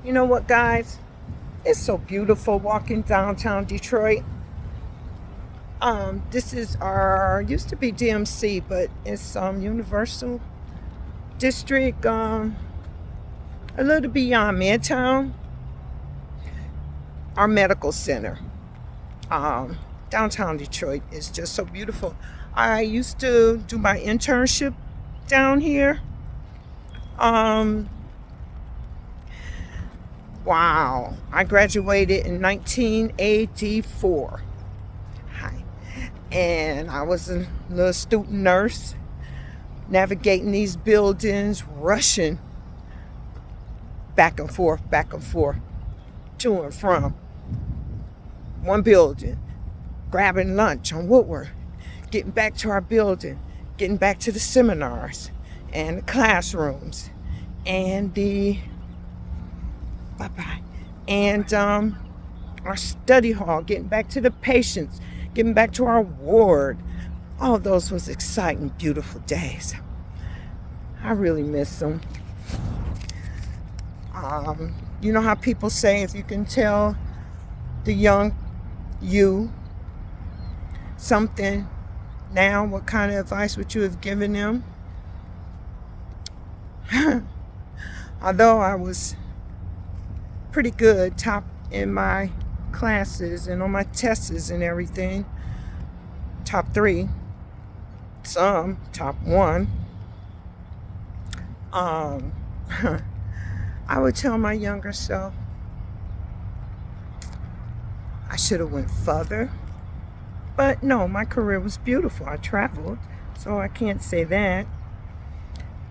You know what, guys? It's so beautiful walking downtown Detroit. This is our used to be DMC, but it's Universal District, a little beyond Midtown. Our medical center. Downtown Detroit is just so beautiful. I used to do my internship down here. Um, wow, I graduated in 1984. Hi. And I was a little student nurse navigating these buildings, rushing back and forth, to and from one building, grabbing lunch on Woodward, getting back to our building, getting back to the seminars and the classrooms and the our study hall, getting back to the patients, getting back to our ward. All those was exciting, beautiful days. I really miss them. You know how people say if you can tell the young you something now, what kind of advice would you have given them? Although I was pretty good, top in my classes and on my tests and everything, top 3, some top 1. I would tell my younger self I should have went further. But no, my career was beautiful. I traveled, so I can't say that.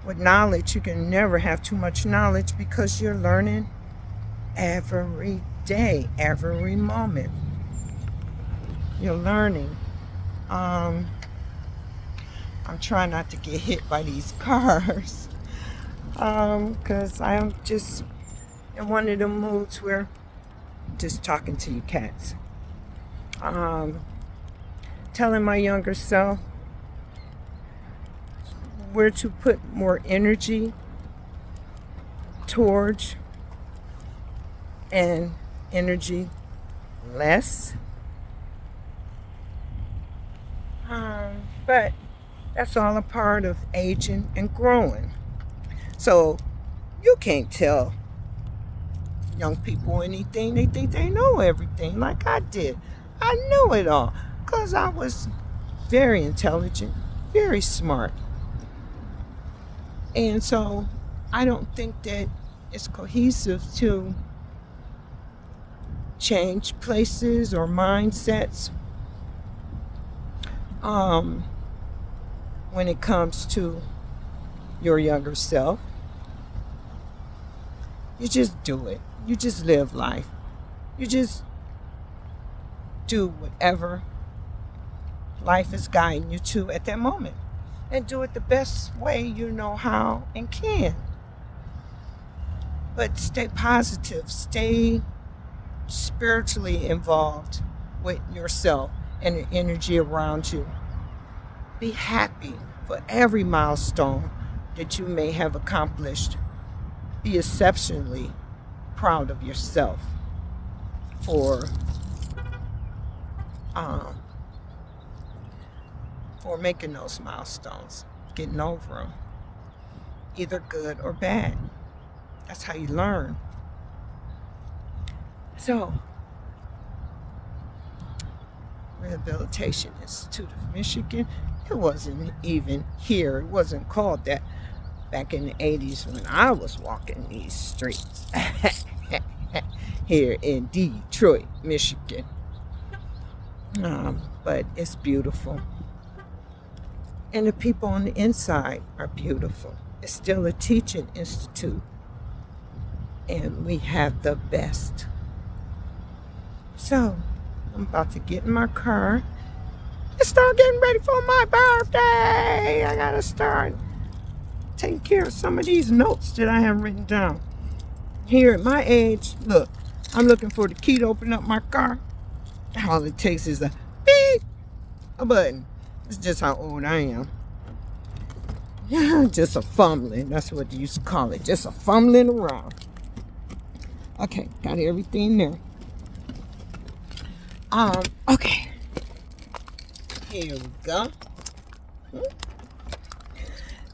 With knowledge, you can never have too much knowledge because you're learning every day, every moment. You're learning. I'm trying not to get hit by these cars. Because I'm just in one of them moods where I'm just talking to you cats. Telling my younger self where to put more energy towards and energy less. But that's all a part of aging and growing. So you can't tell young people anything. They think they know everything like I did. I know it all because I was very intelligent, very smart. And so I don't think that it's cohesive to change places or mindsets when it comes to your younger self. You just do it. You just live life. You just do whatever life is guiding you to at that moment. And do it the best way you know how and can. But stay positive. Stay spiritually involved with yourself and the energy around you. Be happy for every milestone that you may have accomplished. Be exceptionally proud of yourself for making those milestones, getting over them, either good or bad. That's how you learn. So, Rehabilitation Institute of Michigan, it wasn't even here. It wasn't called that back in the 80s when I was walking these streets here in Detroit, Michigan. But it's beautiful. And the people on the inside are beautiful. It's still a teaching institute. And we have the best. So, I'm about to get in my car and start getting ready for my birthday. I gotta start taking care of some of these notes that I have written down. Here at my age, look, I'm looking for the key to open up my car. All it takes is a beep, a button. It's just how old I am. Just a fumbling. That's what you used to call it. Just a fumbling around. Okay, got everything there. Okay. Here we go.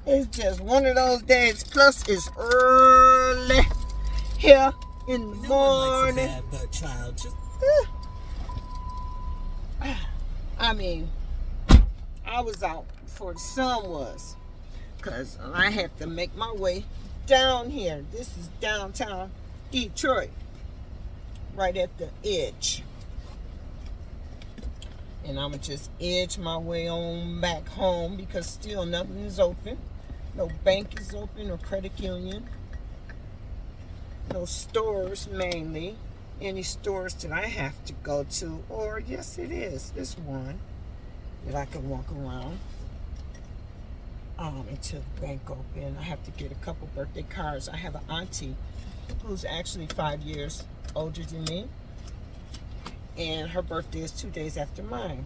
It's just one of those days. Plus, it's early here in the morning. Bad butt child. Just... I mean, I was out before the sun was, because I have to make my way down here. This is downtown Detroit, right at the edge. And I'm going to just edge my way on back home because still nothing is open. No bank is open or credit union. No stores mainly. Any stores that I have to go to. Or yes, it is. This one that I can walk around until the bank open. I have to get a couple birthday cards. I have an auntie who's actually 5 years older than me. And her birthday is 2 days after mine.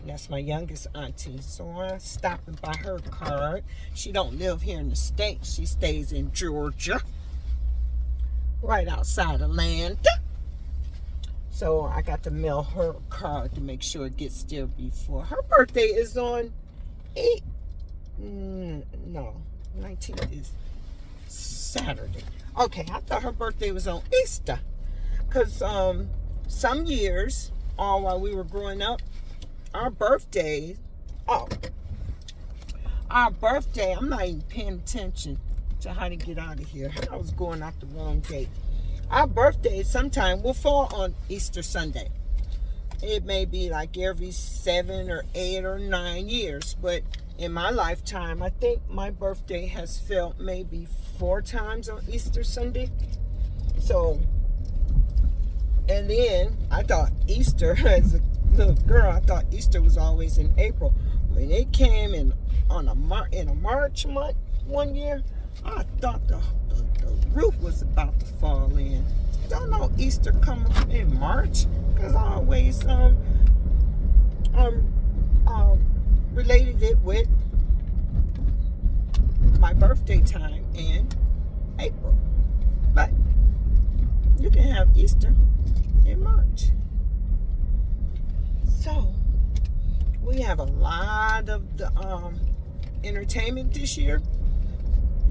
That's my youngest auntie. So I'm stopping by her card. She don't live here in the States. She stays in Georgia. Right outside Atlanta. So I got to mail her a card to make sure it gets there before. Her birthday is on 19th is Saturday. Okay, I thought her birthday was on Easter. Because some years, while we were growing up, our birthday, I'm not even paying attention to how to get out of here. I was going out the wrong gate. Our birthday sometime will fall on Easter Sunday. It may be like every 7 or 8 or 9 years, but in my lifetime, I think my birthday has fell maybe 4 times on Easter Sunday. So, and then I thought Easter, as a little girl, I thought Easter was always in April. When it came in a March month one year, I thought the roof was about to fall in. Don't know Easter come in March, because I always related it with my birthday time in April. But you can have Easter in March. So we have a lot of the entertainment this year.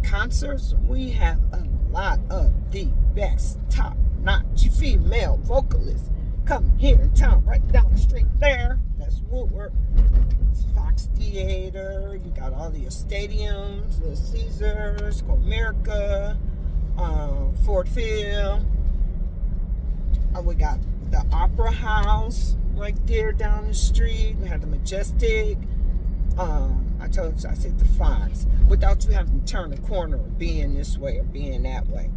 Concerts. We have a lot of the best top-notch female vocalists coming here in town, right down the street there. That's Woodward. It's Fox Theater. You got all the stadiums, the Caesars, Comerica, Ford Field. We got the Opera House right there down the street. We have the Majestic. I said the Fox, without you having to turn the corner or being this way or being that way.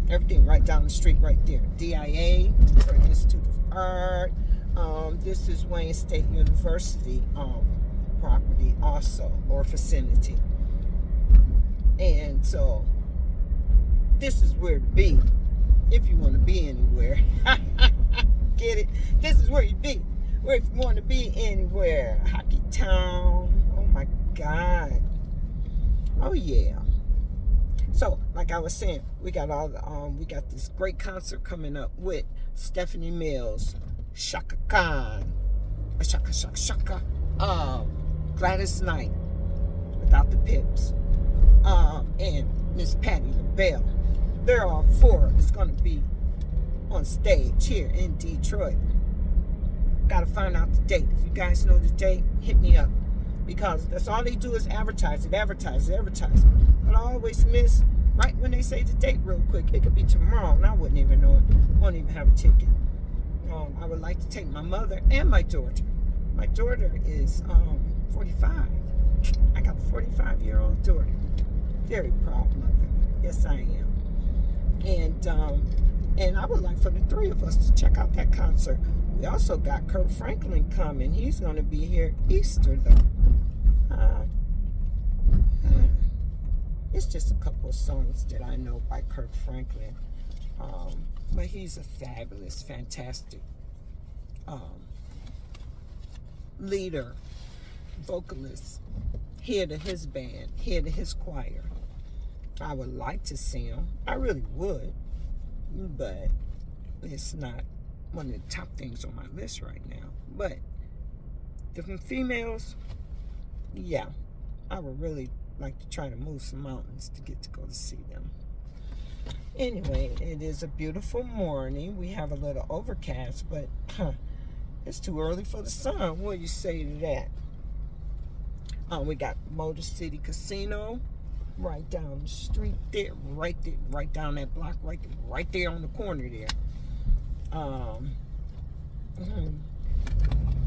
Everything right down the street right there. DIA, Institute of Art. This is Wayne State University property also, or vicinity. And so this is where to be if you want to be anywhere. Get it? This is where you be. Where if you want to be anywhere. Hockey Town. Oh my God. Oh yeah. So, like I was saying, we got we got this great concert coming up with Stephanie Mills, Shaka Khan, Shaka, Gladys Knight, without the Pips, and Miss Patti LaBelle. They're all 4 is going to be on stage here in Detroit. Got to find out the date. If you guys know the date, hit me up. Because that's all they do is advertise it. But I always miss right when they say the date real quick. It could be tomorrow, and I wouldn't even know it. Won't even have a ticket. I would like to take my mother and my daughter. My daughter is 45. I got a 45-year-old daughter. Very proud mother. Yes, I am. And I would like for the 3 of us to check out that concert. We also got Kirk Franklin coming. He's going to be here Easter, though. It's just a couple of songs that I know by Kirk Franklin. But he's a fabulous, fantastic leader, vocalist, head of his band, head of his choir. I would like to see him. I really would. but it's not one of the top things on my list right now. But different females, yeah, I would really like to try to move some mountains to get to go to see them. Anyway, it is a beautiful morning. We have a little overcast, but it's too early for the sun. What do you say to that? We got Motor City Casino right down the street there, right down that block, right there on the corner there.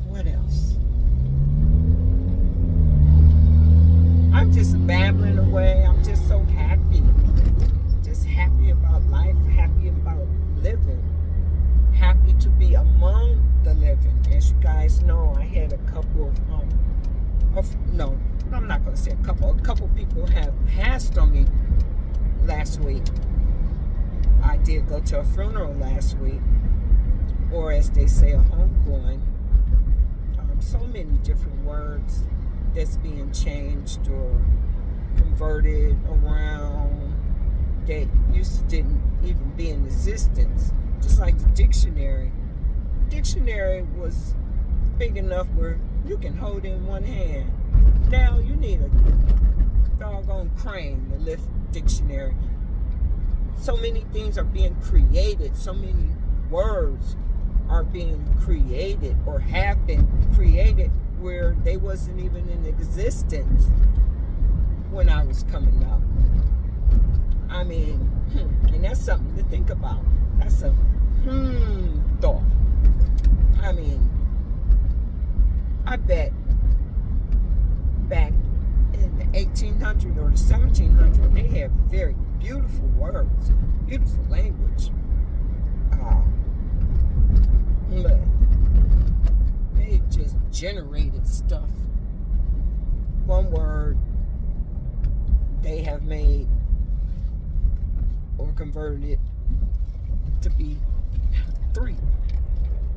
What else? I'm just babbling away. I'm just so happy. Just happy about life, happy about living, happy to be among the living. As you guys know, I had a couple of no, I'm not going to say a couple people have passed on me last week. I did go to a funeral last week, or as they say, a homegoing. So many different words that's being changed or converted around that didn't even be in existence. Just like the dictionary. Dictionary was big enough where you can hold in one hand. Now you need a doggone crane to lift dictionary. So many things are being created. So many words are being created or have been created where they wasn't even in existence when I was coming up. I mean, and that's something to think about. That's a thought. I mean, I bet back in the 1800s or the 1700s, they had very beautiful words, beautiful language. But they just generated stuff. One word they have made or converted it to be 3.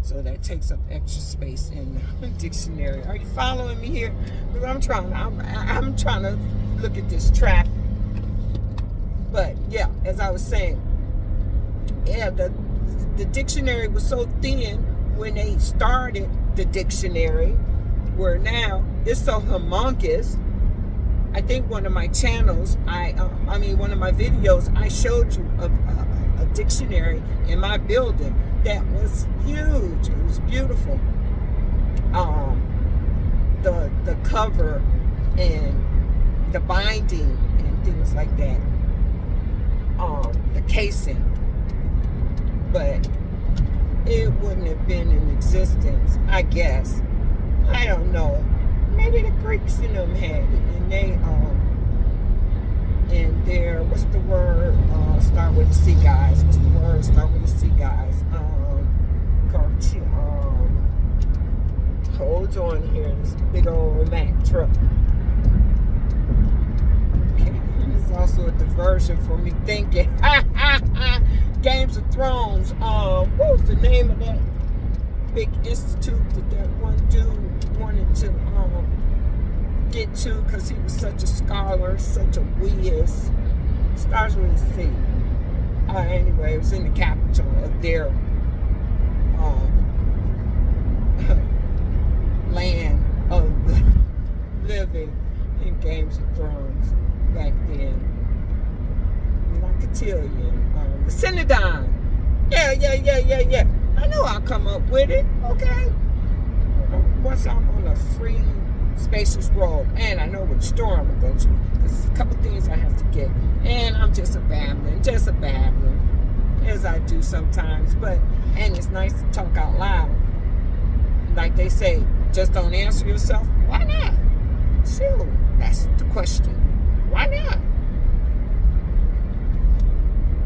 So that takes up extra space in the dictionary. Are you following me here? Because I'm trying to look at this traffic. But yeah, as I was saying, yeah, the dictionary was so thin when they started the dictionary, where now it's so humongous. I think one of my channels, one of my videos, I showed you a dictionary in my building that was huge. It was beautiful. The cover and the binding and things like that. The casing. But it wouldn't have been in existence, I guess. I don't know. Maybe the Greeks in them had it, and they and their, what's the word? Start with the C, guys. What's the word? Start with the C, guys. Hold on here. This big old Mack truck. Okay, it's also a diversion for me thinking. Games of Thrones. What was the name of that big institute that one dude wanted to get to because he was such a scholar, such a whiz? Starts with a C. Anyway, it was in the capital of their land of the living in Games of Thrones back then. The Synodon. Yeah. I know I'll come up with it, okay? Once I'm on a free, spacious road, and I know which store I'm going to go to, because there's a couple things I have to get, and I'm just a babbling, as I do sometimes, and it's nice to talk out loud. Like they say, just don't answer yourself. Why not? Sure, that's the question. Why not?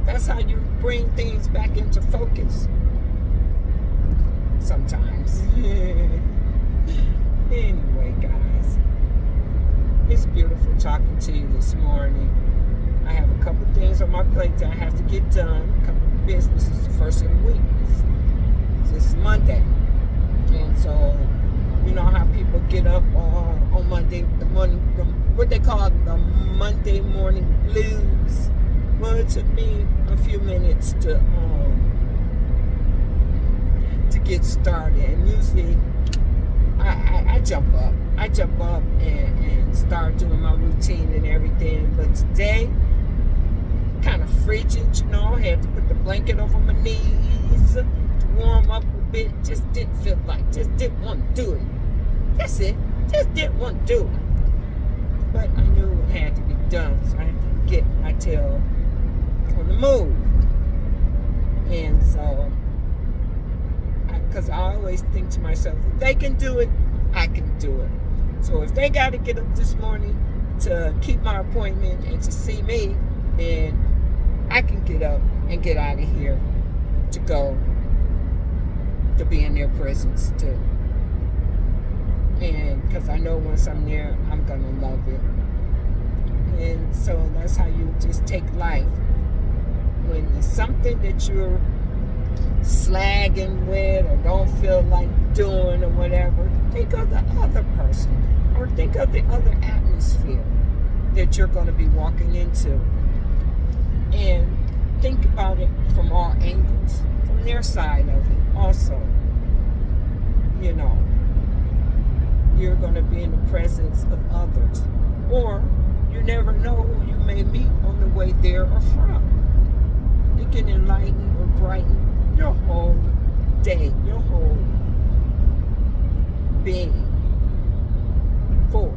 That's how you bring things back into focus. Sometimes. Anyway, guys, it's beautiful talking to you this morning. I have a couple things on my plate that I have to get done. A couple of businesses the first of the week. It's Monday. And so, you know how people get up on Monday, what they call the Monday morning blues. Well, it took me a few minutes to get started, and usually I jump up. I jump up and start doing my routine and everything. But today, kind of frigid, you know. I had to put the blanket over my knees to warm up a bit. Just didn't feel like, just didn't want to do it. That's it. Just didn't want to do it. But I knew it had to be done, so I had to get my tail on the move. And so, because I always think to myself, if they can do it, I can do it. So if they got to get up this morning to keep my appointment and to see me, then I can get up and get out of here to go to be in their presence too. And because I know once I'm there, I'm going to love it. And so that's how you just take life. When it's something that you're slagging with or don't feel like doing or whatever, think of the other person or think of the other atmosphere that you're going to be walking into, and think about it from all angles, from their side of it also. You know, you're going to be in the presence of others, or you never know who you may meet on the way there or from. It can enlighten or brighten your whole day, your whole being, for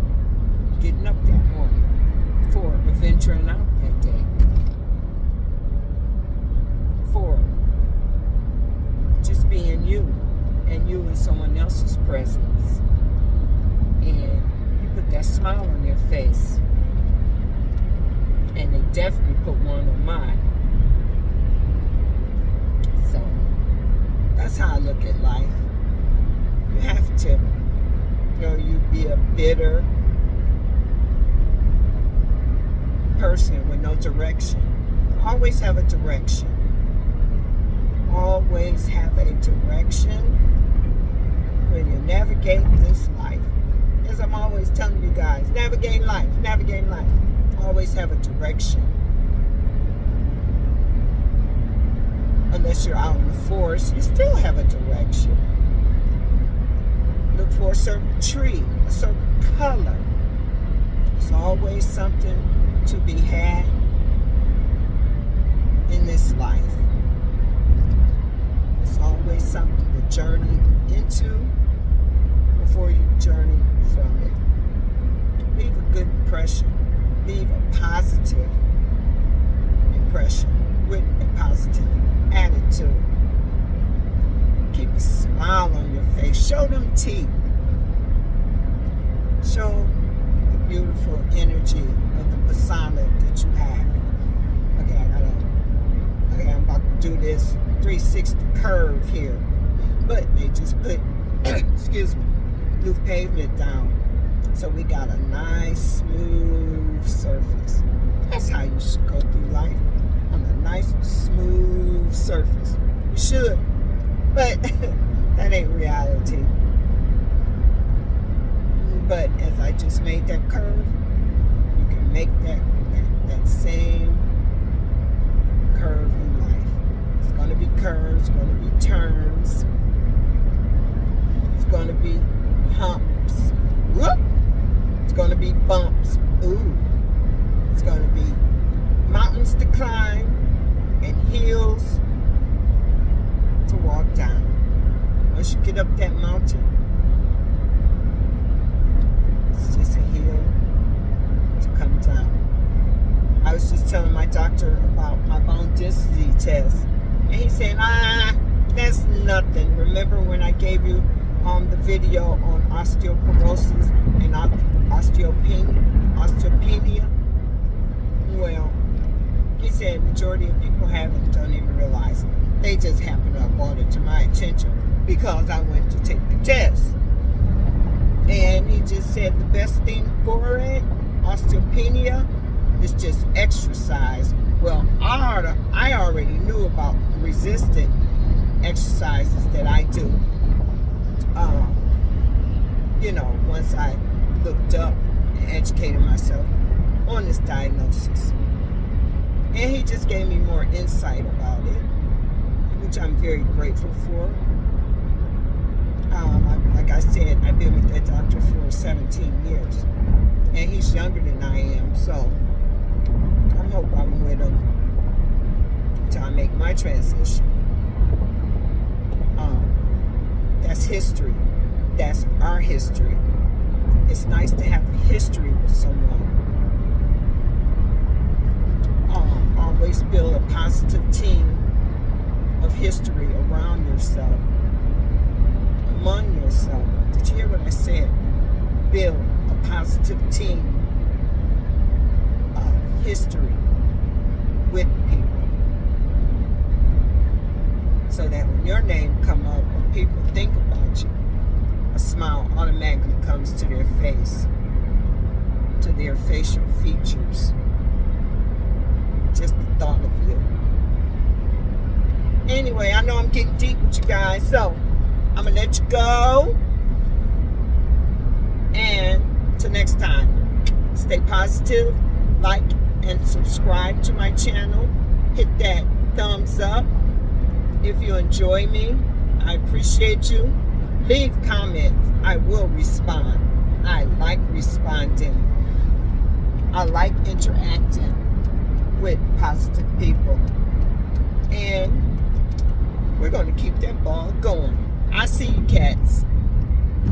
getting up that morning, for venturing out that day, for just being you, and you in someone else's presence, and you put that smile on their face, and they definitely put one on mine. So that's how I look at life. You have to, you be a bitter person with no direction. Always have a direction. Always have a direction when you navigate this life. As I'm always telling you guys, navigate life, navigate life. Always have a direction. Unless you're out in the forest, you still have a direction. Look for a certain tree, a certain color. There's always something to be had in this life. There's always something to journey into before you journey from it. Leave a good impression. Leave a positive impression with a positive attitude. Keep a smile on your face. Show them teeth. Show the beautiful energy of the persona that you have. Okay, I'm about to do this 360 curve here. But they just put, excuse me, new pavement down. So we got a nice smooth surface. That's how you should go through life. On a nice smooth surface. You should, but that ain't reality. But as I just made that curve, you can make that same curve in life. It's going to be curves, it's going to be turns, it's going to be humps. Whoop! It's going to be bumps. Ooh! It's going to be mountains to climb and hills to walk down. Once you get up that mountain, it's just a hill to come down. I was just telling my doctor about my bone density test, and he said, that's nothing. Remember when I gave you the video on osteoporosis and osteopenia? Well, he said majority of people have it, don't even realize it. They just happen to have brought it to my attention because I went to take the test. And he just said the best thing for it, osteopenia, is just exercise. Well, I already knew about resistant exercises that I do. Once I looked up and educated myself on this diagnosis. And he just gave me more insight about it, which I'm very grateful for. Like I said, I've been with that doctor for 17 years. And he's younger than I am, so I'm hoping I'm with him until I make my transition. That's history. That's our history. It's nice to have a history with someone. Always build a positive team of history around yourself, among yourself. Did you hear what I said? Build a positive team of history with people, so that when your name come up or people think about you, a smile automatically comes to their face, to their facial features. Just the thought of you. Anyway, I know I'm getting deep with you guys, so I'm gonna let you go. And till next time, stay positive, like and subscribe to my channel. Hit that thumbs up if you enjoy me. I appreciate you. Leave comments. I will respond. I like responding. I like interacting with positive people. And we're going to keep that ball going. I see you, cats.